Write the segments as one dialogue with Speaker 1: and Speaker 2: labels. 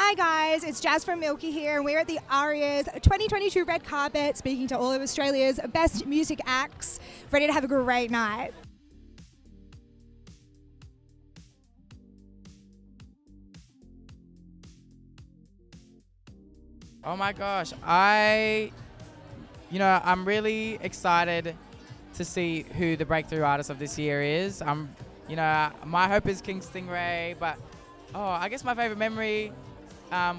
Speaker 1: Hi guys, it's Jazz from Milky here, and we're at the Aria's 2022 red carpet speaking to all of Australia's best music acts, ready to have a great night.
Speaker 2: Oh my gosh, I'm really excited to see who the breakthrough artist of this year is. My hope is King Stingray, but I guess my favorite memory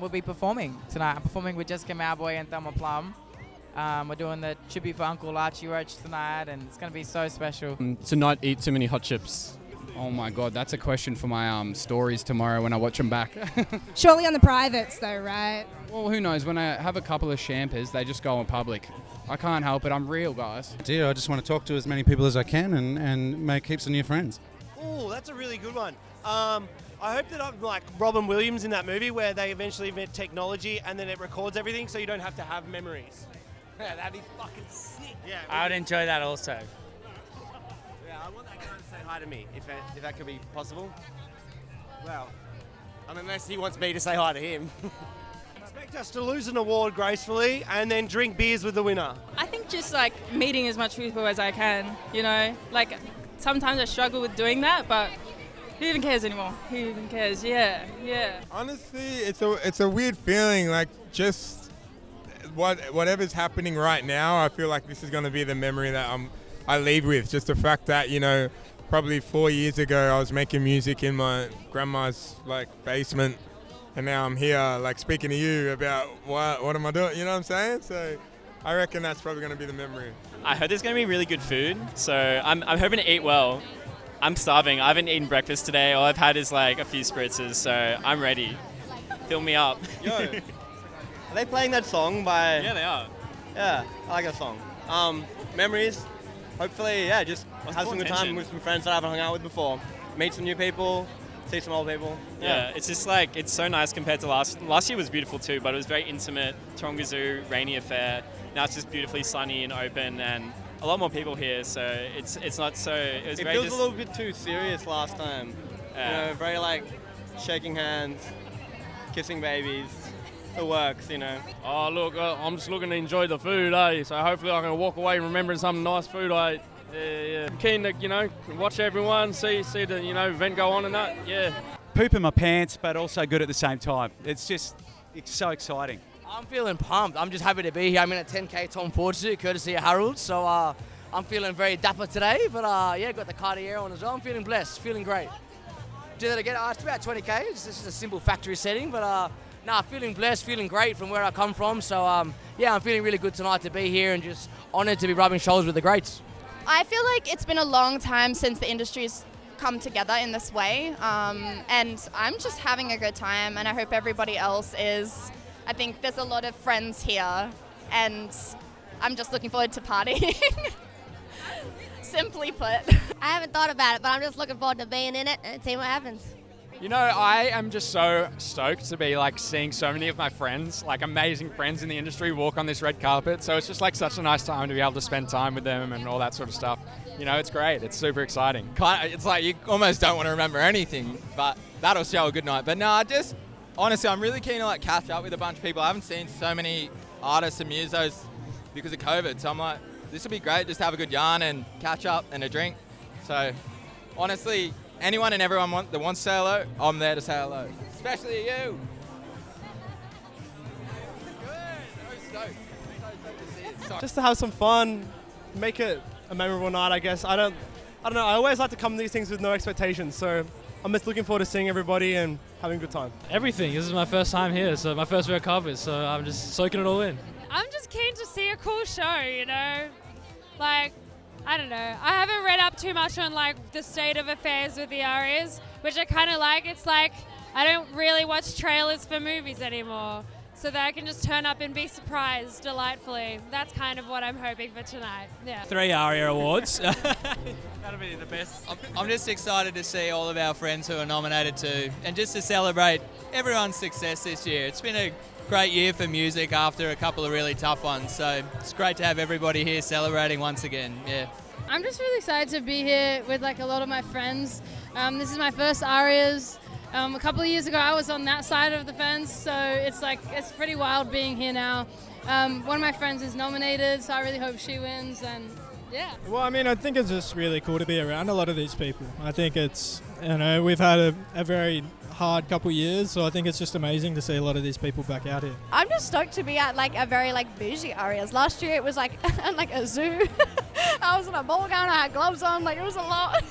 Speaker 2: will be performing tonight. I'm performing with Jessica Mowboy and Thelma Plum. We're doing the tribute for Uncle Archie Roach tonight, and it's going to be so special.
Speaker 3: To not eat too many hot chips. Oh my God, that's a question for my stories tomorrow when I watch them back.
Speaker 1: Surely on the privates though, right?
Speaker 3: Well, who knows? When I have a couple of champers, they just go in public. I can't help it. I'm real, guys.
Speaker 4: I just want to talk to as many people as I can and make heaps of new friends.
Speaker 5: Oh, that's a really good one. I hope that I'm like Robin Williams in that movie where they eventually invent technology and then it records everything so you don't have to have memories. Yeah, that'd be fucking sick. Yeah,
Speaker 6: I would enjoy that also.
Speaker 5: Yeah, I want that guy to say hi to me, if that could be possible. Well, unless he wants me to say hi to him. Expect us to lose an award gracefully and then drink beers with the winner.
Speaker 7: I think just like meeting as much people as I can, like sometimes I struggle with doing that, but who even cares anymore? Who even cares? Yeah.
Speaker 8: Honestly, it's a weird feeling, like just whatever's happening right now, I feel like this is going to be the memory that I leave with. Just the fact that, probably 4 years ago I was making music in my grandma's basement, and now I'm here speaking to you about what am I doing, you know what I'm saying? So I reckon that's probably going to be the memory.
Speaker 9: I heard there's going to be really good food, so I'm hoping to eat well. I'm starving. I haven't eaten breakfast today. All I've had is a few spritzes, so I'm ready. Fill me up.
Speaker 5: Yo, are they playing that song by...
Speaker 9: Yeah, they are.
Speaker 5: Yeah, I like that song. Memories, hopefully, just have some good time with some friends that I haven't hung out with before. Meet some new people, see some old people.
Speaker 9: Yeah, it's just it's so nice compared to last year was beautiful too, but it was very intimate, Tongazoo, rainy affair. Now it's just beautifully sunny and open and a lot more people here, so it's not so... It
Speaker 5: feels a little bit too serious last time.
Speaker 9: Yeah.
Speaker 5: Very shaking hands, kissing babies. It works,
Speaker 10: Oh, look, I'm just looking to enjoy the food, eh? So hopefully I can walk away remembering some nice food I ate. Yeah. Keen to, watch everyone, see the, event go on and that, yeah.
Speaker 11: Pooping my pants, but also good at the same time. It's so exciting.
Speaker 6: I'm feeling pumped. I'm just happy to be here. I'm in a 10K Tom Ford suit, courtesy of Harold. So I'm feeling very dapper today, but got the Cartier on as well. I'm feeling blessed, feeling great. Do that again. It's about 20K. It's just a simple factory setting, but feeling blessed, feeling great from where I come from. So I'm feeling really good tonight to be here and just honoured to be rubbing shoulders with the greats.
Speaker 12: I feel like it's been a long time since the industry's come together in this way, and I'm just having a good time, and I hope everybody else is. I think there's a lot of friends here, and I'm just looking forward to partying. Simply put.
Speaker 13: I haven't thought about it, but I'm just looking forward to being in it and seeing what happens.
Speaker 10: I am just so stoked to be seeing so many of my friends, amazing friends in the industry walk on this red carpet. So it's just such a nice time to be able to spend time with them and all that sort of stuff. It's great. It's super exciting.
Speaker 2: It's you almost don't want to remember anything, but that'll show a good night. But honestly, I'm really keen to catch up with a bunch of people. I haven't seen so many artists and musos because of COVID. So I'm this would be great just to have a good yarn and catch up and a drink. So honestly, anyone and everyone that wants to say hello, I'm there to say hello. Especially you.
Speaker 5: Just to have some fun, make it a memorable night, I guess. I don't know. I always like to come to these things with no expectations, so I'm just looking forward to seeing everybody and having a good time.
Speaker 14: Everything. This is my first time here, so my first red carpet, so I'm just soaking it all in.
Speaker 15: I'm just keen to see a cool show, I don't know. I haven't read up too much on the state of affairs with the Arias, which I kind of like. It's I don't really watch trailers for movies anymore, so that I can just turn up and be surprised delightfully. That's kind of what I'm hoping for tonight. Yeah.
Speaker 14: 3 Aria awards.
Speaker 9: That'll be the best.
Speaker 2: I'm just excited to see all of our friends who are nominated too, and just to celebrate everyone's success this year. It's been a great year for music after a couple of really tough ones, so it's great to have everybody here celebrating once again. Yeah.
Speaker 16: I'm just really excited to be here with a lot of my friends. This is my first Arias. A couple of years ago, I was on that side of the fence, so it's pretty wild being here now. One of my friends is nominated, so I really hope she wins, and yeah.
Speaker 17: Well, I mean, I think it's just really cool to be around a lot of these people. I think it's, we've had a very hard couple years, so I think it's just amazing to see a lot of these people back out here.
Speaker 18: I'm just stoked to be at a very bougie Arias. Last year it was at a zoo. I was in a ball gown, I had gloves on, it was a lot.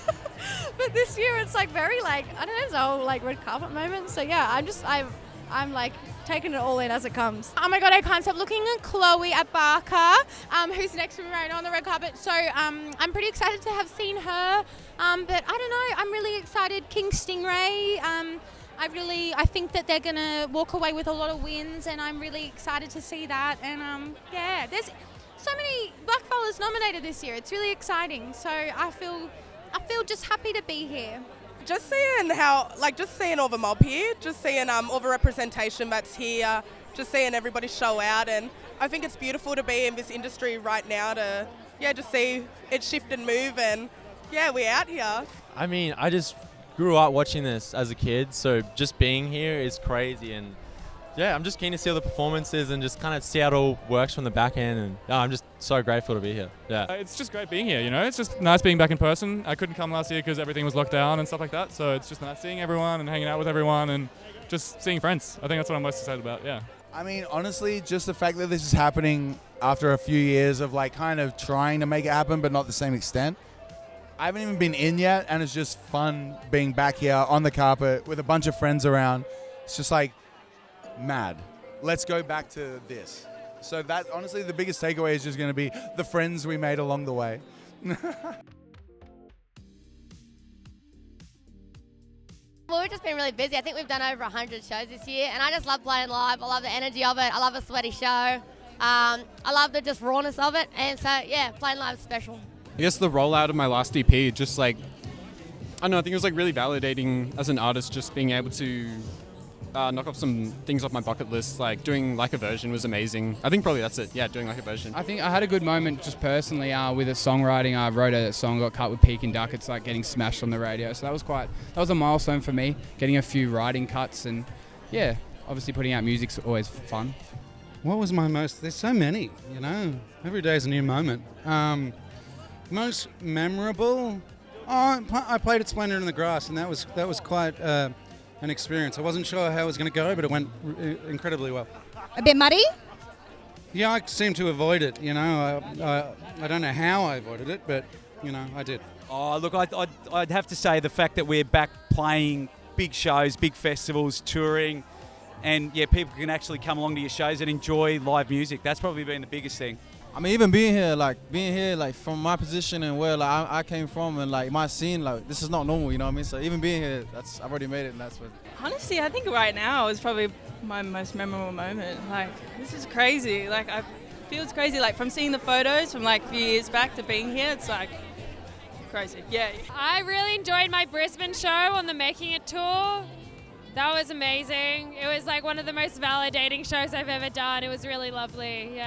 Speaker 18: But this year it's very I don't know, it's a whole red carpet moment. So yeah, I'm taking it all in as it comes.
Speaker 19: Oh my god, I can't stop looking at Chloe at Barkaa, who's next to me right now on the red carpet. So I'm pretty excited to have seen her. But I don't know, I'm really excited. King Stingray. I think that they're gonna walk away with a lot of wins, and I'm really excited to see that. And yeah, there's so many black fellas nominated this year. It's really exciting. So I feel just happy to be here.
Speaker 20: Just seeing all the mob here, just seeing all the representation that's here, just seeing everybody show out, and I think it's beautiful to be in this industry right now to just see it shift and move, and we're out here.
Speaker 21: I mean, I just grew up watching this as a kid, so just being here is crazy, and I'm just keen to see all the performances and just kind of see how it all works from the back end, and I'm just so grateful to be here.
Speaker 22: It's just great being here, it's just nice being back in person. I couldn't come last year because everything was locked down and stuff like that, so it's just nice seeing everyone and hanging out with everyone and just seeing friends. I think that's what I'm most excited about,
Speaker 23: I mean, honestly, just the fact that this is happening after a few years of kind of trying to make it happen but not the same extent. I haven't even been in yet, and it's just fun being back here on the carpet with a bunch of friends around. It's just mad. Let's go back to this. So that, honestly, the biggest takeaway is just going to be the friends we made along the way.
Speaker 13: Well, we've just been really busy. I think we've done over 100 shows this year, and I just love playing live. I love the energy of it. I love a sweaty show. I love the just rawness of it, and so, playing live is special.
Speaker 3: I guess the rollout of my last EP, just I don't know, I think it was really validating as an artist, just being able to knock off some things off my bucket list, doing a version was amazing. I think probably that's it, doing a version. I think I had a good moment just personally with the songwriting. I wrote a song, got cut with Peking Duck. It's getting smashed on the radio, so that was a milestone for me, getting a few writing cuts, and obviously putting out music's always fun.
Speaker 4: What was my there's so many, every day is a new moment. Most memorable, I played at Splendor in the Grass, and that was quite an experience. I wasn't sure how it was going to go, but it went incredibly well.
Speaker 1: A bit muddy?
Speaker 4: Yeah, I seem to avoid it. I don't know how I avoided it, but I did.
Speaker 11: Oh, look, I'd have to say the fact that we're back playing big shows, big festivals, touring, and people can actually come along to your shows and enjoy live music. That's probably been the biggest thing.
Speaker 24: I mean, even being here, from my position and where I came from and my scene, this is not normal, you know what I mean? So even being here, I've already made it, and that's what.
Speaker 7: Honestly, I think right now is probably my most memorable moment. This is crazy. I feel it's crazy. From seeing the photos from a few years back to being here, it's crazy. Yeah.
Speaker 15: I really enjoyed my Brisbane show on the Making It tour. That was amazing. It was one of the most validating shows I've ever done. It was really lovely,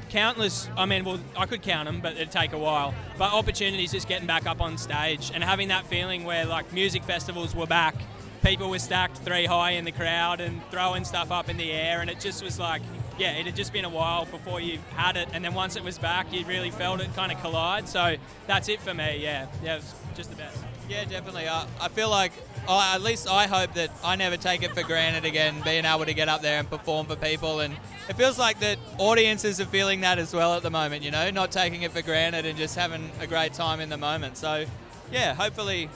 Speaker 25: Countless, I could count them, but it'd take a while. But opportunities just getting back up on stage and having that feeling where music festivals were back, people were stacked 3 high in the crowd and throwing stuff up in the air, and it just was it had just been a while before you had it, and then once it was back, you really felt it kind of collide. So that's it for me, it was just the best.
Speaker 2: Yeah, definitely. I feel at least I hope that I never take it for granted again, being able to get up there and perform for people. And it feels like that audiences are feeling that as well at the moment, not taking it for granted and just having a great time in the moment. So, hopefully,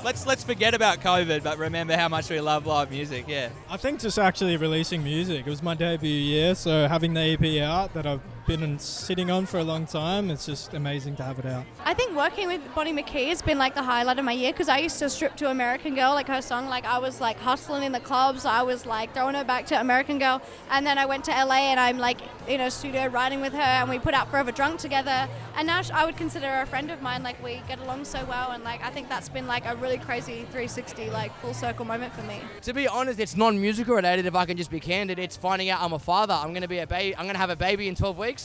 Speaker 2: let's forget about COVID, but remember how much we love live music,
Speaker 17: I think just actually releasing music. It was my debut year, so having the EP out that I've been sitting on for a long time, it's just amazing to have it out.
Speaker 18: I think working with Bonnie McKee has been the highlight of my year, because I used to strip to American Girl, her song, I was hustling in the clubs, I was throwing her back to American Girl, and then I went to LA and I'm in a studio writing with her, and we put out Forever Drunk together, and now I would consider her a friend of mine. We get along so well, and I think that's been a really crazy 360 full circle moment for me.
Speaker 6: To be honest, it's non-musical related. If I can just be candid, it's finding out I'm a father. I'm going to have a baby in 12 weeks.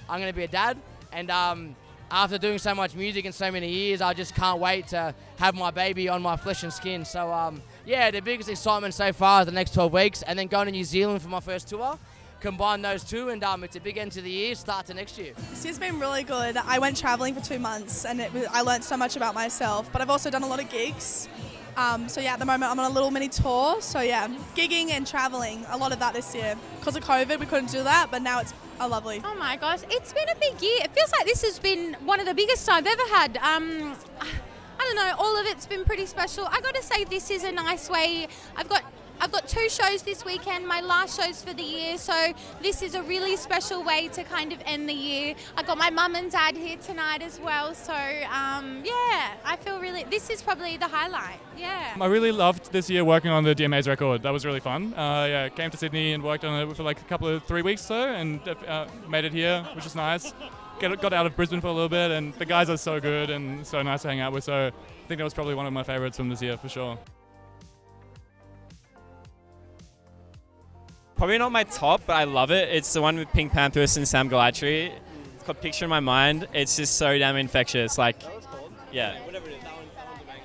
Speaker 6: I'm going to be a dad, and after doing so much music in so many years, I just can't wait to have my baby on my flesh and skin. So yeah, the biggest excitement so far is the next 12 weeks, and then going to New Zealand for my first tour. Combine those two, and it's a big end to the year, start to next year.
Speaker 5: This year's been really good. I went travelling for 2 months, and I learned so much about myself, but I've also done a lot of gigs. So yeah, at the moment I'm on a little mini tour, so yeah, gigging and travelling, a lot of that this year. Because of COVID, we couldn't do that, but now it's lovely.
Speaker 19: Oh my gosh, it's been a big year. It feels like this has been one of the biggest I've ever had. I don't know, all of it's been pretty special. I got to say, this is a nice way. I've got 2 shows this weekend, my last shows for the year, so this is a really special way to kind of end the year. I got my mum and dad here tonight as well, so yeah, I feel this is probably the highlight, yeah.
Speaker 22: I really loved this year working on the DMA's record. That was really fun. Yeah, came to Sydney and worked on it for like a couple of 3 weeks or so, and made it here, which is nice. Got out of Brisbane for a little bit, and the guys are so good and so nice to hang out with, so I think that was probably one of my favourites from this year for sure.
Speaker 9: Probably not my top, but I love it. It's the one with Pink Panthers and Sam Galatry. It's called Picture in My Mind. It's just so damn infectious. Like, yeah.
Speaker 8: Whatever it is, that one's a banger.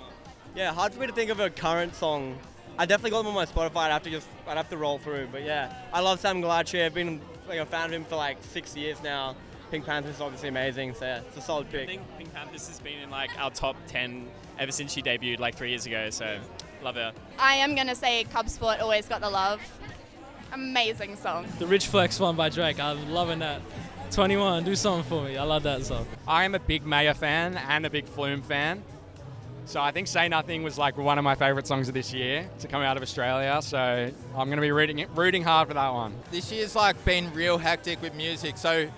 Speaker 8: Yeah, hard for me to think of a current song. I definitely got them on my Spotify. I'd have to roll through. But yeah, I love Sam Galatry. I've been a fan of him for like 6 years now. Pink Panthers is obviously amazing, so yeah, it's a solid pick.
Speaker 9: I think Pink Panthers has been in like our top 10 ever since she debuted like 3 years ago, so love her.
Speaker 10: I am going to say Cub Sport, Always Got the Love. Amazing song.
Speaker 25: The Rich Flex one by Drake, I'm loving that. 21, do something for me. I love that song.
Speaker 12: I am a big Maya fan and a big Flume fan. So I think Say Nothing was like one of my favourite songs of this year to come out of Australia. So I'm going to be rooting hard for that one.
Speaker 2: This year's like been real hectic with music. So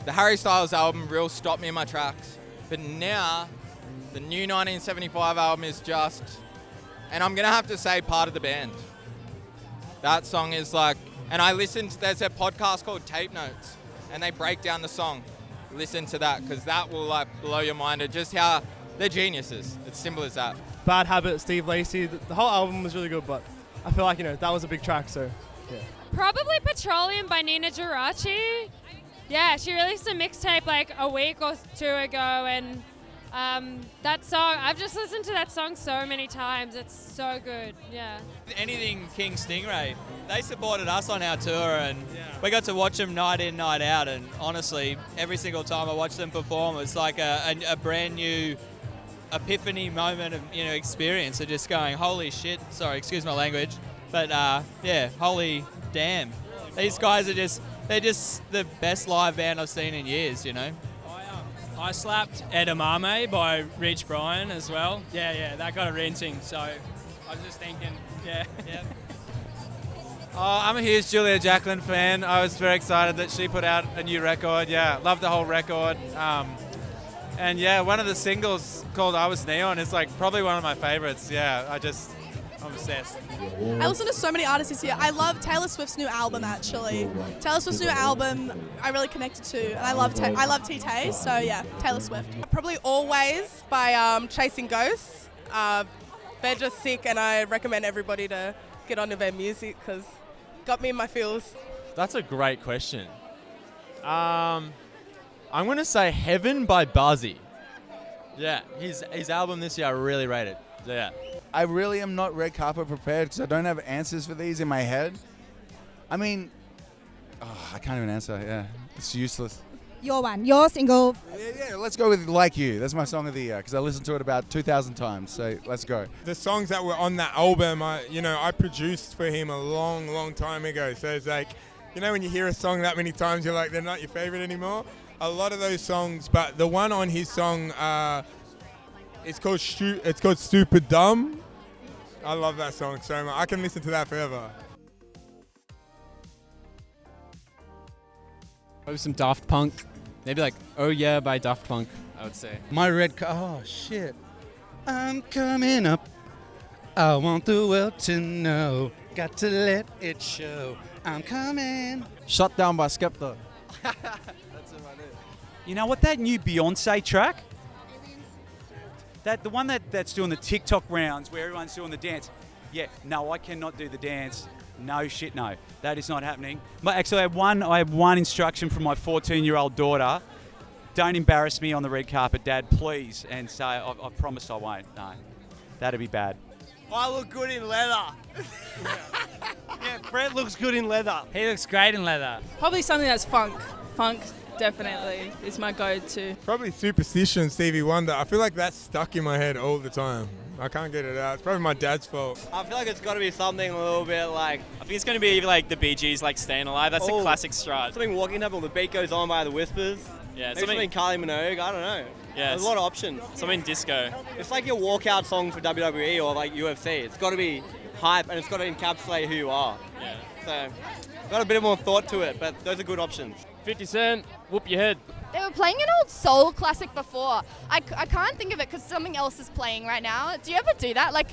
Speaker 2: the Harry Styles album real stopped me in my tracks. But now the new 1975 album is just, and I'm going to have to say, part of the band. That song is like, and there's a podcast called Tape Notes, and they break down the song. Listen to that, because that will like blow your mind at just how they're geniuses. It's simple as that.
Speaker 14: Bad Habit, Steve Lacy, the whole album was really good, but I feel like, that was a big track, so yeah.
Speaker 15: Probably Petroleum by Nina Geraci. Yeah, she released a mixtape like a week or 2 ago, and that song, I've just listened to that song so many times. It's so good, yeah.
Speaker 26: Anything King Stingray, they supported us on our tour, and we got to watch them night in, night out, and honestly, every single time I watch them perform, it's like a brand new epiphany moment of experience of just going, holy shit, sorry, excuse my language, but yeah, holy damn. These guys they're just the best live band I've seen in years,
Speaker 25: I slapped Edamame by Rich Brian as well. Yeah, that got a rinsing, so I was just thinking, yeah.
Speaker 24: I'm a huge Julia Jacqueline fan. I was very excited that she put out a new record. Yeah, loved the whole record. And yeah, one of the singles called I Was Neon is like probably one of my favorites. Yeah, I'm obsessed.
Speaker 5: I listen to so many artists this year. I love Taylor Swift's new album, actually. Taylor Swift's new album, I really connected to, and I love Tay, so yeah, Taylor Swift.
Speaker 20: Probably Always by Chasing Ghosts. They're just sick, and I recommend everybody to get onto their music because got me in my feels.
Speaker 21: That's a great question. I'm going to say Heaven by Buzzy. Yeah, his album this year I really rated. So yeah.
Speaker 23: I really am not red carpet prepared because I don't have answers for these in my head. I mean, I can't even answer. Yeah, it's useless.
Speaker 1: Your single.
Speaker 23: Yeah, let's go with Like You. That's my song of the year because I listened to it about 2,000 times. So let's go.
Speaker 27: The songs that were on that album, I produced for him a long, long time ago. So it's like, when you hear a song that many times, you're like, they're not your favorite anymore. A lot of those songs, but the one on his song, it's called Stupid Dumb. I love that song so much. I can listen to that forever.
Speaker 3: Probably some Daft Punk. Maybe like Oh Yeah by Daft Punk, I would say.
Speaker 4: My oh shit. I'm coming up. I want the world to know. Got to let it show. I'm coming.
Speaker 24: Shut Down by Skepta.
Speaker 11: That's in my name. You know what, that new Beyonce track? The one that's doing the TikTok rounds where everyone's doing the dance. Yeah, no, I cannot do the dance. No shit, no. That is not happening. But actually, I have one instruction from my 14-year-old daughter. Don't embarrass me on the red carpet, Dad, please. And so I promise I won't. No, that'd be bad.
Speaker 8: I look good in leather.
Speaker 6: Yeah, Brett looks good in leather.
Speaker 7: He looks great in leather.
Speaker 13: Probably something that's funk. Funk definitely is my go-to.
Speaker 27: Probably Superstition, Stevie Wonder. I feel like that's stuck in my head all the time. I can't get it out. It's probably my dad's fault.
Speaker 8: I feel like it's got to be something a little bit like...
Speaker 9: I think it's going to be like the Bee Gees, like Staying Alive. That's a classic strut.
Speaker 8: Something Walking Up, the beat goes on by the Whispers.
Speaker 9: Yeah,
Speaker 8: Maybe something Kylie Minogue, I don't know.
Speaker 9: Yeah,
Speaker 8: There's a lot of options.
Speaker 9: Something disco.
Speaker 8: It's like your walkout song for WWE or like UFC. It's got to be hype and it's got to encapsulate who you are.
Speaker 9: Yeah.
Speaker 8: So, got a bit more thought to it, but those are good options.
Speaker 22: 50 Cent, Whoop Your Head.
Speaker 10: They were playing an old soul classic before. I can't think of it because something else is playing right now. Do you ever do that? Like,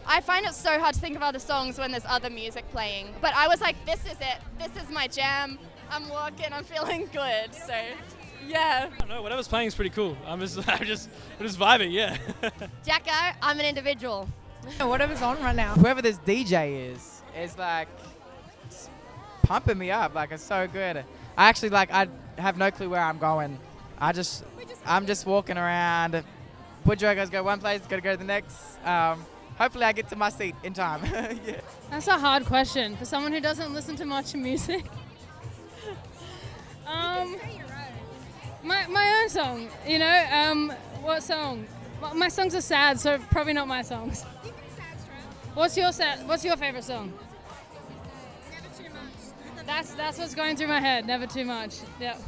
Speaker 10: I find it so hard to think of other songs when there's other music playing. But I was like, this is it. This is my jam. I'm walking. I'm feeling good. So, yeah.
Speaker 25: I don't know. Whatever's playing is pretty cool. I'm just vibing. Yeah.
Speaker 10: Jacko, I'm an individual.
Speaker 16: Whatever's on right now. Whoever this DJ is like pumping me up. Like, it's so good. I actually I have no clue where I'm going. I'm just walking around. Budjerah goes go one place, gotta go to the next. Hopefully I get to my seat in time. Yeah.
Speaker 15: That's a hard question for someone who doesn't listen to much music. My own song, you know. What song? My songs are sad, so probably not my songs. What's your favorite song? That's what's going through my head. Never too much. Yep.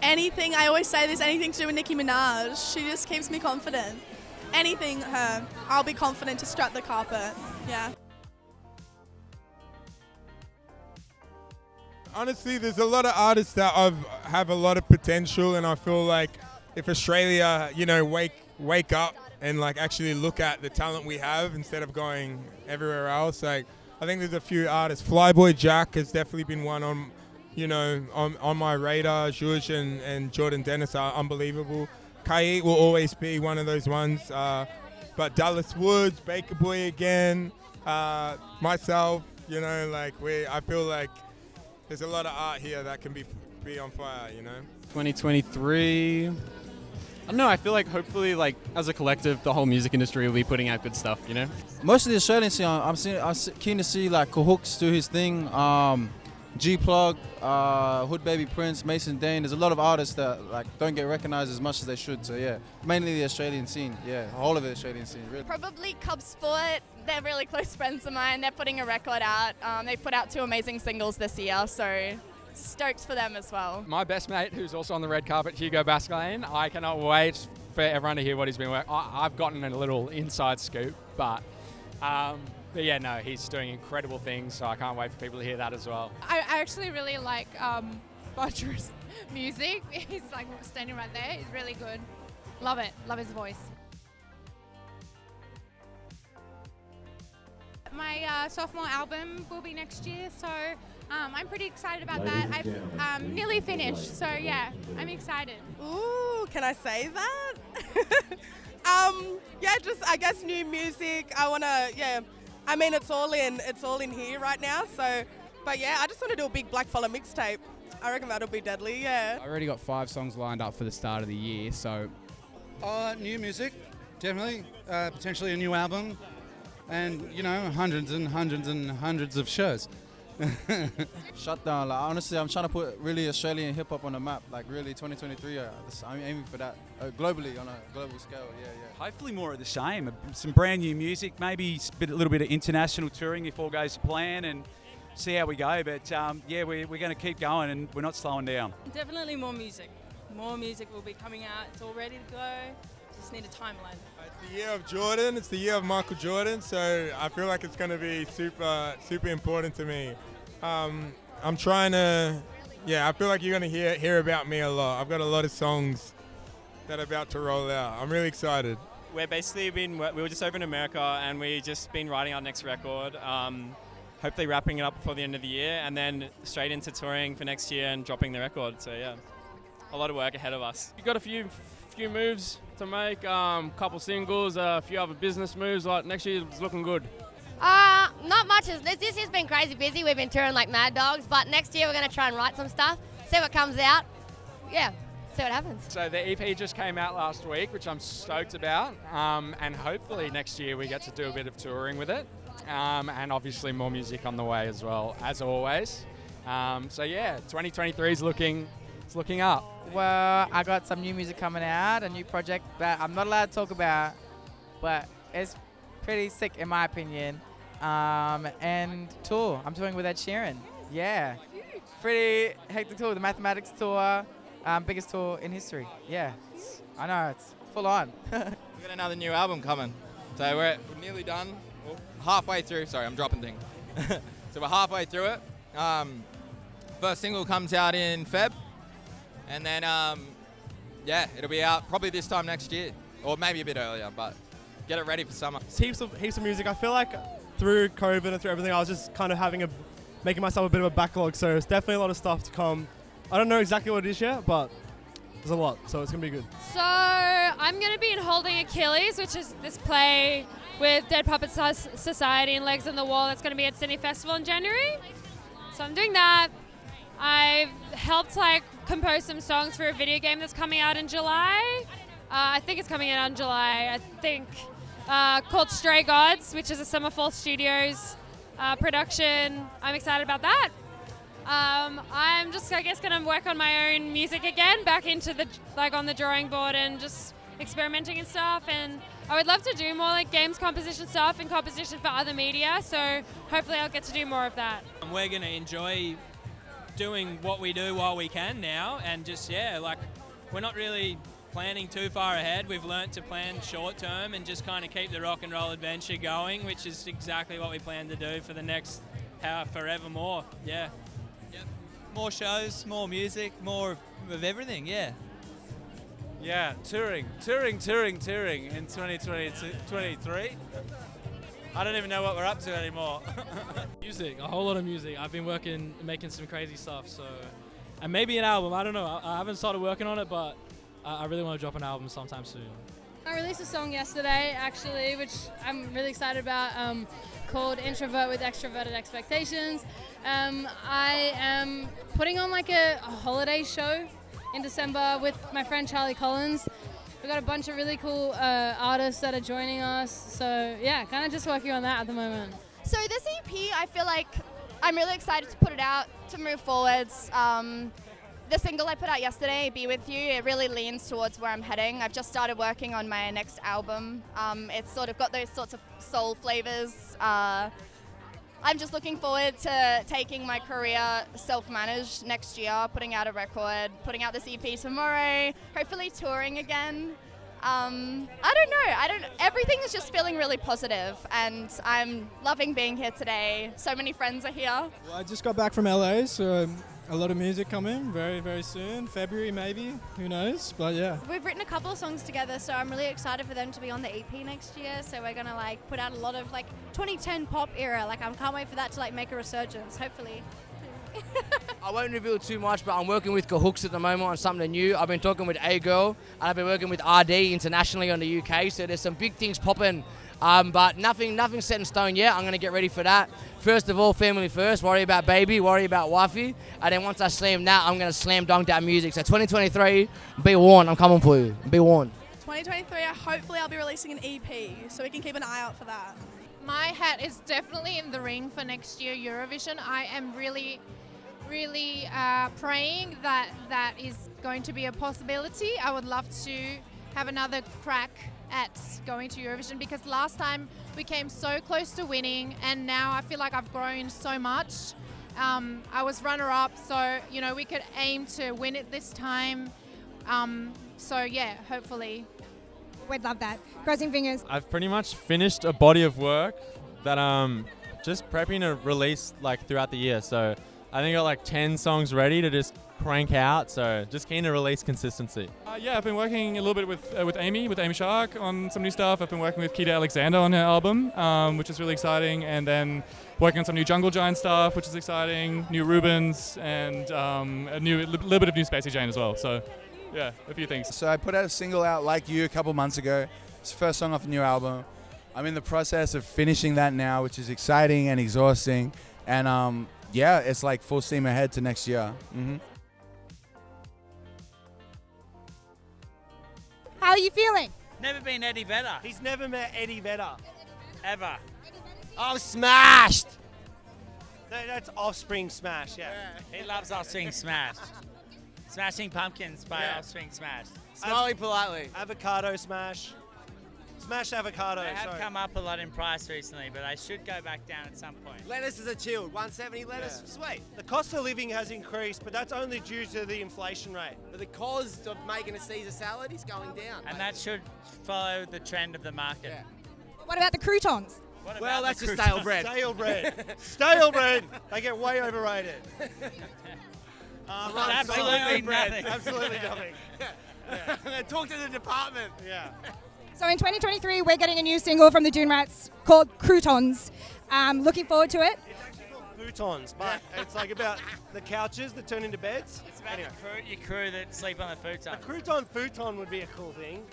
Speaker 5: Anything, I always say this, anything to do with Nicki Minaj. She just keeps me confident. Anything her, I'll be confident to strut the carpet. Yeah.
Speaker 27: Honestly, there's a lot of artists that have a lot of potential, and I feel like if Australia, wake up and actually look at the talent we have instead of going everywhere else, I think there's a few artists. Flyboy Jack has definitely been one on my radar. Zhuge and Jordan Dennis are unbelievable. Kai will always be one of those ones. But Dallas Woods, Baker Boy again, myself, I feel like there's a lot of art here that can be on fire,
Speaker 3: 2023. I don't know, I feel like hopefully as a collective the whole music industry will be putting out good stuff,
Speaker 17: Most of the Australian scene, I'm keen to see Kahooks do his thing, G-Plug, Hood Baby Prince, Mason Dane. There's a lot of artists that don't get recognized as much as they should, so yeah. Mainly the Australian scene, yeah, the whole of the Australian scene, really.
Speaker 10: Probably Cub Sport. They're really close friends of mine. They're putting a record out. They put out 2 amazing singles this year, so stoked for them as well.
Speaker 12: My best mate, who's also on the red carpet, Hugo Basclain. I cannot wait for everyone to hear what he's been working. I've gotten a little inside scoop, but yeah, no, he's doing incredible things, so I can't wait for people to hear that as well.
Speaker 18: I actually really like Budjerah's music. He's standing right there. He's really good. Love it. Love his voice. My sophomore album will be next year, so I'm pretty excited about that. I've nearly finished, so yeah, I'm excited.
Speaker 20: Ooh, can I say that? I guess new music. I mean, it's all in here right now. So, but yeah, I just want to do a big Black Follow mixtape. I reckon that'll be deadly. Yeah.
Speaker 19: I already got 5 songs lined up for the start of the year. So,
Speaker 4: new music, definitely. Potentially a new album, and hundreds and hundreds and hundreds of shows.
Speaker 17: Shutdown. Honestly, I'm trying to put really Australian hip hop on the map. Really, 2023. I'm aiming for that globally on a global scale. Yeah.
Speaker 11: Hopefully more of the same. Some brand new music, maybe a little bit of international touring if all goes to plan, and see how we go. But we're going to keep going, and we're not slowing down.
Speaker 13: Definitely more music. More music will be coming out. It's all ready to go. Just need a timeline.
Speaker 27: It's the year of Jordan. It's the year of Michael Jordan. So I feel like it's going to be super important to me. I'm trying to, I feel like you're going to hear about me a lot. I've got a lot of songs that are about to roll out. I'm really excited.
Speaker 9: We're basically we were just over in America, and we just been writing our next record. Hopefully wrapping it up before the end of the year, and then straight into touring for next year and dropping the record. So yeah, a lot of work ahead of us.
Speaker 22: You got a few moves to make, couple singles, a few other business moves. Next year is looking good.
Speaker 10: Not much. This year's been crazy busy. We've been touring like mad dogs, but next year we're going to try and write some stuff, see what comes out. Yeah, see what happens.
Speaker 12: So the EP just came out last week, which I'm stoked about, and hopefully next year we get to do a bit of touring with it, and obviously more music on the way as well, as always. So yeah, 2023 is looking up.
Speaker 16: Well, I got some new music coming out, a new project that I'm not allowed to talk about, but it's pretty sick in my opinion. And tour. I'm touring with Ed Sheeran. Yeah. Pretty hectic tour. The Mathematics tour. Biggest tour in history. Yeah. I know, it's full on.
Speaker 1: We've got another new album coming. So we're nearly done. Well, halfway through. Sorry, I'm dropping things. So we're halfway through it. First single comes out in Feb. And then, yeah, it'll be out probably this time next year. Or maybe a bit earlier, but get it ready for summer.
Speaker 6: It's heaps of music. I feel like through COVID and through everything, I was just kind of making myself a bit of a backlog. So it's definitely a lot of stuff to come. I don't know exactly what it is yet, but there's a lot, so it's going to be good.
Speaker 15: So I'm going to be in Holding Achilles, which is this play with Dead Puppet Society and Legs on the Wall that's going to be at Sydney Festival in January. So I'm doing that. I've helped compose some songs for a video game that's coming out in July. I think it's coming out in July, called Stray Gods, which is a Summerfall Studios production. I'm excited about that. I'm just, going to work on my own music again, back into on the drawing board and just experimenting and stuff. And I would love to do more games composition stuff and composition for other media. So hopefully I'll get to do more of that.
Speaker 25: We're going to enjoy doing what we do while we can now, and just, we're not really planning too far ahead. We've learnt to plan short term and just kind of keep the rock and roll adventure going, which is exactly what we plan to do for the next forevermore. Yeah.
Speaker 2: Yep. More shows, more music, more of everything, yeah.
Speaker 11: Yeah, touring in 2023. I don't even know what we're up to anymore.
Speaker 7: Music, a whole lot of music. I've been making some crazy stuff, and maybe an album, I don't know. I haven't started working on it, but I really want to drop an album sometime soon.
Speaker 14: I released a song yesterday, actually, which I'm really excited about, called Introvert with Extroverted Expectations. I am putting on a holiday show in December with my friend Charlie Collins. We've got a bunch of really cool artists that are joining us. So yeah, kind of just working on that at the moment.
Speaker 10: So this EP, I feel like I'm really excited to put it out, to move forwards. The single I put out yesterday, Be With You, it really leans towards where I'm heading. I've just started working on my next album. It's sort of got those sorts of soul flavors. I'm just looking forward to taking my career self-managed next year, putting out a record, putting out this EP tomorrow, hopefully touring again. I don't know. Everything is just feeling really positive, and I'm loving being here today. So many friends are here.
Speaker 21: Well, I just got back from LA, so a lot of music coming very, very soon. February maybe, who knows, but yeah.
Speaker 23: We've written a couple of songs together, so I'm really excited for them to be on the EP next year. So we're gonna put out a lot of 2010 pop era. I can't wait for that to make a resurgence, hopefully.
Speaker 26: I won't reveal too much, but I'm working with Cahooks at the moment on something new. I've been talking with A Girl, and I've been working with RD internationally on the UK, so there's some big things popping. But nothing set in stone yet. I'm going to get ready for that. First of all, family first. Worry about baby, worry about wifey. And then once I slam that, I'm going to slam dunk that music. So 2023, be warned. I'm coming for you. Be warned.
Speaker 5: 2023, hopefully I'll be releasing an EP, so we can keep an eye out for that.
Speaker 18: My hat is definitely in the ring for next year Eurovision. I am really praying that is going to be a possibility. I would love to have another crack at going to Eurovision, because last time we came so close to winning, and now I feel like I've grown so much. I was runner-up, so we could aim to win it this time. So yeah, hopefully.
Speaker 23: We'd love that. Crossing fingers.
Speaker 22: I've pretty much finished a body of work that just prepping to release throughout the year. So I think I got 10 songs ready to just crank out, so just keen to release consistency. Yeah, I've been working a little bit with Amy Shark on some new stuff. I've been working with Keita Alexander on her album, which is really exciting, and then working on some new Jungle Giant stuff, which is exciting, new Rubens, and a little bit of new Spacey Jane as well. So yeah, a few things.
Speaker 28: So I put out a single out Like You a couple months ago. It's the first song off the new album. I'm in the process of finishing that now, which is exciting and exhausting, and yeah, it's full steam ahead to next year.
Speaker 3: are you feeling?
Speaker 4: Never been Eddie better.
Speaker 8: He's never met Eddie better.
Speaker 4: Ever.
Speaker 8: I'm smashed. That's Offspring Smash, yeah.
Speaker 4: He loves Offspring Smash. Smashing Pumpkins by Offspring Smash.
Speaker 8: Smiling politely. Avocado Smash. Smash avocado.
Speaker 4: They have
Speaker 8: sorry.
Speaker 4: come up a lot in price recently, but they should go back down at some point.
Speaker 8: Lettuces are chilled. 170 lettuce, sweet. The cost of living has increased, but that's only due to the inflation rate.
Speaker 13: But the cost of making a Caesar salad is going down.
Speaker 4: And that should follow the trend of the market.
Speaker 3: What about the croutons?
Speaker 13: Well, that's just stale bread.
Speaker 8: Stale bread. Stale bread. They get way overrated.
Speaker 4: Absolutely nothing.
Speaker 8: Absolutely nothing.
Speaker 13: Talk to the department.
Speaker 8: Yeah.
Speaker 3: So in 2023, we're getting a new single from the Dune Rats called Croutons. Looking forward to it.
Speaker 8: It's actually called futons, but it's like about the couches that turn into beds.
Speaker 4: It's about your crew that sleep on the futon.
Speaker 8: A futon would be a cool thing.